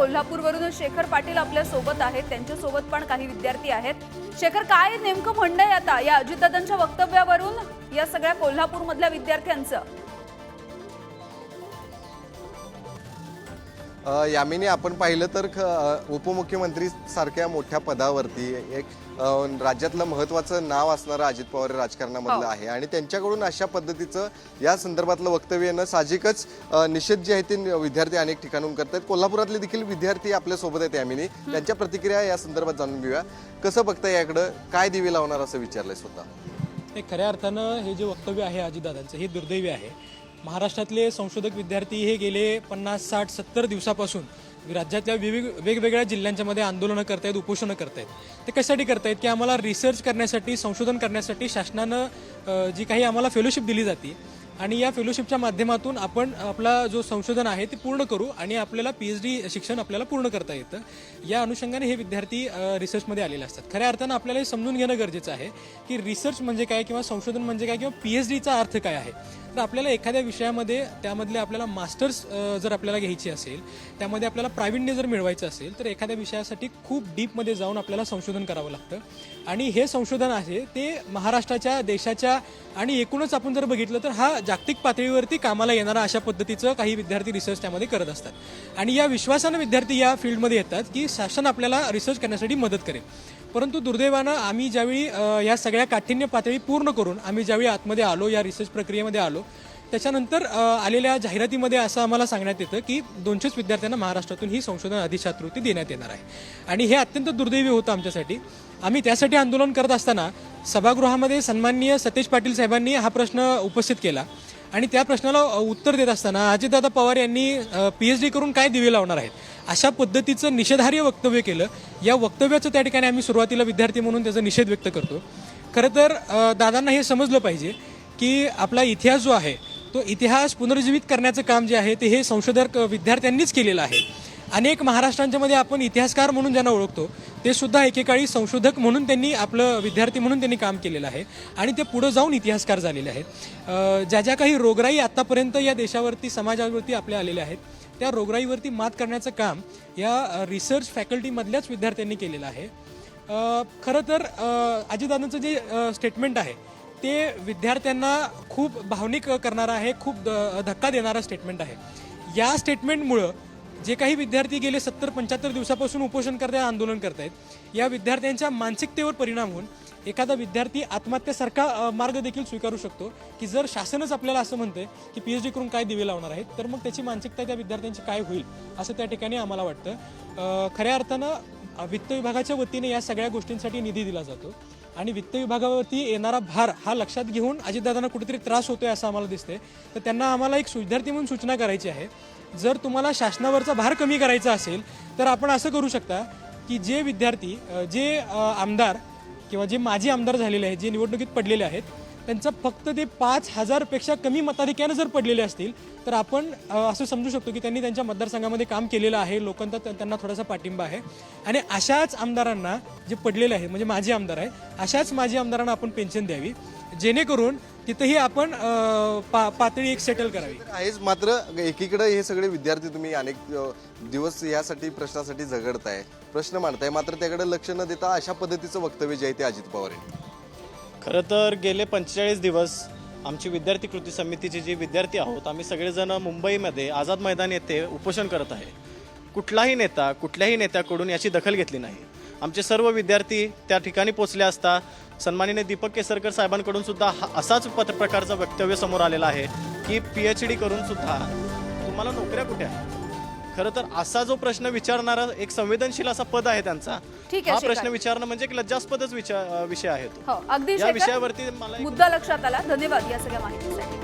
कोल्हापूरवरून शेखर पाटील आपल्या सोबत आहेत, त्यांच्या सोबत पण काही विद्यार्थी आहेत। शेखर, काय नेमकं म्हणणं आहे आता या अजितदादांच्या वक्तव्यावरून या सगळ्या कोल्हापूरमधल्या विद्यार्थ्यांचं? यामिनी, आपण पाहिलं तर उपमुख्यमंत्री सारख्या मोठ्या पदावरती एक राज्यातलं महत्त्वाचं नाव असणारं अजित पवार राजकारणामधलं आहे आणि त्यांच्याकडून अशा पद्धतीचं या संदर्भातलं वक्तव्य येणं साहजिकच निषेध जे आहे ते विद्यार्थी अनेक ठिकाणून करतात। कोल्हापुरातले देखील विद्यार्थी आपल्यासोबत आहेत यामिनी, त्यांच्या प्रतिक्रिया या संदर्भात जाणून घेऊया। कसं बघताय याकडं, काय दिवे लावणार असं विचारलंय स्वतः? खऱ्या अर्थानं हे जे वक्तव्य आहे अजितदादांचं हे दुर्दैवी आहे। महाराष्ट्रातले संशोधक विद्यार्थी हे गेले 50, 60, 70 दिवसापासून राज्यातल्या वेगवेगळ्या जिल्ह्यांच्या मध्ये आंदोलनं करतायत, उपोषणं करतायत। ते कशासाठी करतायत की आम्हाला रिसर्च करण्यासाठी, संशोधन करण्यासाठी शासनानं जी काही आम्हाला फेलोशिप दिली जाते आणि या फेलोशिपच्या माध्यमातून आपण आपला जो संशोधन आहे ते पूर्ण करू आणि आपल्याला PhD शिक्षण आपल्याला पूर्ण करता येतं। या अनुषंगाने हे विद्यार्थी रिसर्चमध्ये आलेले असतात। खऱ्या अर्थानं आपल्याला हे समजून घेणं गरजेचं आहे की रिसर्च म्हणजे काय किंवा संशोधन म्हणजे काय किंवा PhDचा अर्थ काय आहे। तर आपल्याला एखाद्या विषयामध्ये त्यामधले आपल्याला मास्टर्स जर आपल्याला घ्यायची असेल, त्यामध्ये आपल्याला प्रावीण्य जर मिळवायचं असेल तर एखाद्या विषयासाठी खूप डीपमध्ये जाऊन आपल्याला संशोधन करावं लागतं आणि हे संशोधन आहे ते महाराष्ट्राच्या, देशाच्या आणि एकूणच आपण जर बघितलं तर हा जागतिक पातळीवरती कामाला येणारा अशा पद्धतीचं काही विद्यार्थी रिसर्च त्यामध्ये करत असतात आणि या विश्वासानं विद्यार्थी या फील्डमध्ये येतात की शासन आपल्याला रिसर्च करण्यासाठी मदत करेल। परंतु दुर्दैवानं आम्ही ज्यावेळी या सगळ्या काठिण्य पातळी पूर्ण करून आम्ही ज्यावेळी आतमध्ये आलो, या रिसर्च प्रक्रियेमध्ये आलो, त्याच्यानंतर आलेल्या जाहिरातीमध्ये असं आम्हाला सांगण्यात येतं की 200 विद्यार्थ्यांना महाराष्ट्रातून ही संशोधन अधिछात्रवृत्ती देण्यात येणार आहे आणि हे अत्यंत दुर्दैवी होतं आमच्यासाठी। आम्ही त्यासाठी आंदोलन करत असताना सभागृहामध्ये सन्माननीय सतेज पाटील साहेबांनी हा प्रश्न उपस्थित केला आणि त्या प्रश्नाला उत्तर देत असताना अजितदादा पवार यांनी PhD करून काय दिवे लावणार आहेत अशा पद्धतीचं निषेधार्ह वक्तव्य केलं। या वक्तव्याचं त्या ठिकाणी आम्ही सुरुवातीला विद्यार्थी म्हणून त्याचा निषेध व्यक्त करतो। खरं तर दादांना हे समजलं पाहिजे की आपला इतिहास जो आहे तो इतिहास पुनर्जीवित करण्याचं काम जे आहे ते हे संशोधक विद्यार्थ्यांनीच केलेलं आहे। अनेक महाराष्ट्रांच्या मध्ये आपण इतिहासकार म्हणून ज्यांना ओळखतो ते सुद्धा एकेकाळी संशोधक म्हणून त्यांनी आपलं विद्यार्थी म्हणून त्यांनी काम केलेलं आहे आणि ते पुढे जाऊन इतिहासकार झालेले आहेत। ज्या ज्या काही रोगराई आतापर्यंत या देशावरती, समाजावरती आपल्या आलेल्या आहेत, त्या रोगराईवरती मात करण्याचं काम या रिसर्च फॅकल्टीमधल्याच विद्यार्थ्यांनी केलेलं आहे। खरं तर अजितदादांचं जे स्टेटमेंट आहे ते विद्यार्थ्यांना खूप भावनिक करणारं आहे, खूप धक्का देणारं स्टेटमेंट आहे। या स्टेटमेंटमुळं जे काही विद्यार्थी गेले 70-75 दिवसापासून उपोषण करतायत, आंदोलन करतायत, या विद्यार्थ्यांच्या मानसिकतेवर परिणाम होऊन एखादा विद्यार्थी आत्महत्येसारखा मार्ग देखील स्वीकारू शकतो की जर शासनच आपल्याला असं म्हणतंय की PhD करून काय दिवे लावणार आहेत तर मग त्याची मानसिकता त्या विद्यार्थ्यांची काय होईल असं त्या ठिकाणी आम्हाला वाटतं। खऱ्या अर्थानं वित्त विभागाच्या वतीने या सगळ्या गोष्टींसाठी निधी दिला जातो आणि वित्त विभागावरती येणारा भार हा लक्षात घेऊन अजितदादांना कुठेतरी त्रास होतोय असं आम्हाला दिसतंय। तर त्यांना आम्हाला एक विद्यार्थी म्हणून सूचना करायची आहे, जर तुम्हाला शासनावरचा भार कमी करायचा असेल तर आपण असं करू शकता की जे विद्यार्थी, जे आमदार किंवा जे माजी आमदार झालेले आहेत, जे निवडणुकीत पडलेले आहेत, त्यांचं फक्त ते 5,000 पेक्षा कमी मताधिक्यानं जर पडलेले असतील तर आपण असं समजू शकतो की त्यांनी त्यांच्या मतदारसंघामध्ये काम केलेलं आहे, लोकांचा त्यांना थोडासा पाठिंबा आहे आणि अशाच आमदारांना जे पडलेले आहे, म्हणजे माजी आमदार आहे, अशाच माजी आमदारांना आपण पेन्शन द्यावी जेणेकरून तिथंही आपण पातळी एक सेटल करावी आहेच। मात्र एकीकडे हे सगळे विद्यार्थी तुम्ही अनेक दिवस यासाठी प्रश्नासाठी झगडताय, प्रश्न मांडताय, मात्र त्याकडे लक्ष न देता अशा पद्धतीचं वक्तव्य जे आहे ते अजित पवार यांनी। खरं तर गेले 45 दिवस आमची विद्यार्थी कृती समितीचे जे विद्यार्थी आहोत आम्ही सगळेजण मुंबईमध्ये आझाद मैदान येथे उपोषण करत आहे। कुठलाही नेता, कुठल्याही नेत्याकडून याची दखल घेतली नाही। आमचे सर्व विद्यार्थी त्या ठिकाणी पोचले असता सन्माननीय दीपक केसरकर साहेबांकडून सुद्धा असाच प्रकारचं वक्तव्य समोर आलेलं आहे की PhD करून सुद्धा तुम्हाला नोकऱ्या कुठे आहेत। खरं तर असा जो प्रश्न विचारणारा एक संवेदनशील असा पद आहे त्यांचा, हा प्रश्न विचारणं म्हणजे एक लज्जास्पदच विषय आहे तो। अगदी या विषयावरती मला मुद्दा लक्षात आला। धन्यवाद या सगळ्या माहितीसाठी।